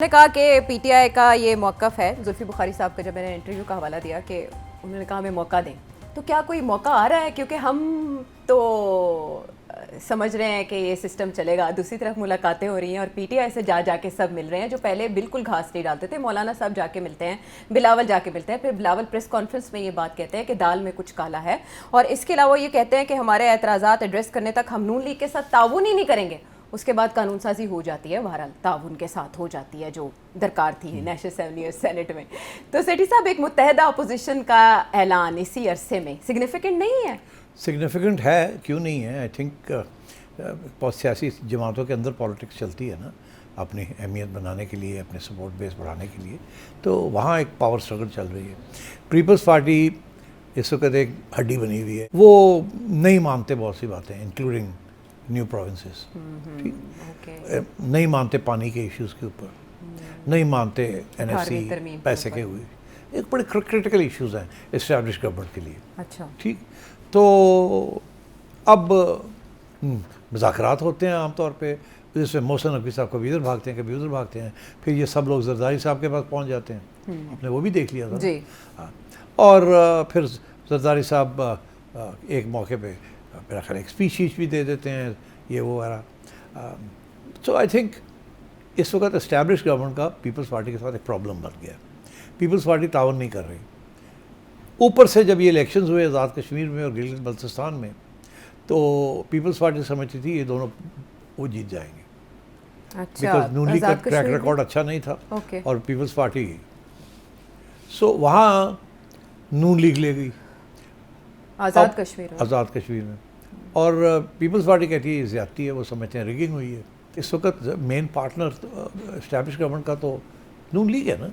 उन्होंने कहा कि पीटीआई का ये मौक़िफ़ है, जुल्फ़ी बुखारी साहब का जब मैंने इंटरव्यू का हवाला दिया कि उन्होंने कहा हमें मौका दें, तो क्या कोई मौका आ रहा है? क्योंकि हम तो समझ रहे हैं कि ये सिस्टम चलेगा, दूसरी तरफ मुलाकातें हो रही हैं और पीटीआई से जा के सब मिल रहे हैं जो पहले बिल्कुल घास नहीं डालते थे। मौलाना साहब जाके मिलते हैं, बिलावल जाके मिलते हैं, फिर बिलावल प्रेस कॉन्फ्रेंस में ये बात कहते हैं कि दाल में कुछ काला है, और इसके अलावा ये कहते हैं कि हमारे एतराज़ात एड्रेस करने तक हम नून लीग के साथ ताउन ही नहीं करेंगे। उसके बाद कानून साजी हो जाती है, बहरहाल ताउन के साथ हो जाती है जो दरकार थी नेशनल असेंबली और सेनेट में। तो सेठी साहब, एक मुत्तहदा अपोजिशन का ऐलान इसी अरसे में सिग्निफिकेंट नहीं है? सिग्निफिकेंट है, क्यों नहीं है। आई थिंक बहुत सियासी जमातों के अंदर पॉलिटिक्स चलती है ना, अपनी अहमियत बनाने के लिए, अपने सपोर्ट बेस बढ़ाने के लिए, तो वहाँ एक पावर स्ट्रगल चल रही है। पीपल्स पार्टी इस वक्त एक हड्डी बनी हुई है, वो नहीं मानते बहुत सी बातें, इंक्लूडिंग न्यू प्रोविंसेस, ठीक, नहीं मानते पानी के इश्यूज़ के ऊपर, नहीं मानते एनएफसी पैसे के हुए, एक बड़े क्रिटिकल इश्यूज़ हैं इस्टेब्लिश गवर्नमेंट के लिए। अच्छा, ठीक, तो अब मुज़ाकरात होते हैं आमतौर पे, जिसमें मोहसिन नकवी साहब कभी इधर भागते हैं, कभी उधर भागते हैं, फिर ये सब लोग जरदारी साहब के पास पहुंच जाते हैं, आपने वो भी देख लिया था जी। हाँ, और फिर जरदारी साहब एक मौके पे मेरा ख्याल एक स्पीच भी दे देते हैं, ये वो वाला। सो आई थिंक इस वक्त इस्टेब्लिश गवर्नमेंट का पीपल्स पार्टी के साथ एक प्रॉब्लम बन गया। पीपल्स पार्टी तावन नहीं कर रही। ऊपर से जब ये इलेक्शंस हुए आज़ाद कश्मीर में और गिलगित बल्तिस्तान में, तो पीपल्स पार्टी समझती थी ये दोनों वो जीत जाएंगे। अच्छा, बिकॉज नून लीग का ट्रैक रिकॉर्ड अच्छा नहीं था और पीपल्स पार्टी, सो वहाँ नून लीग ले गई आज़ाद कश्मीर में, और पीपल्स पार्टी कहती है ये ज़्यादती है, वो समझते हैं रिगिंग हुई है। इस वक्त मेन पार्टनर एस्टैब्लिश गवर्नमेंट का तो नून लीग है ना,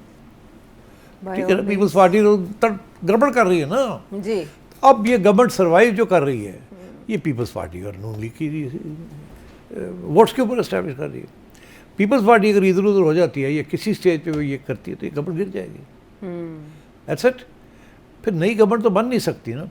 ठीक है ना। पीपल्स पार्टी तो गड़बड़ कर रही है ना जी। अब ये गवर्नमेंट सर्वाइव जो कर रही है, ये पीपल्स पार्टी और नून लीग की वोट्स के ऊपर एस्टैब्लिश कर रही है। पीपल्स पार्टी अगर इधर उधर हो जाती है या किसी स्टेज पे वो ये करती है तो ये गवर्नमेंट गिर जाएगी। That's it. फिर नई गवर्नमेंट तो बन नहीं सकती ना।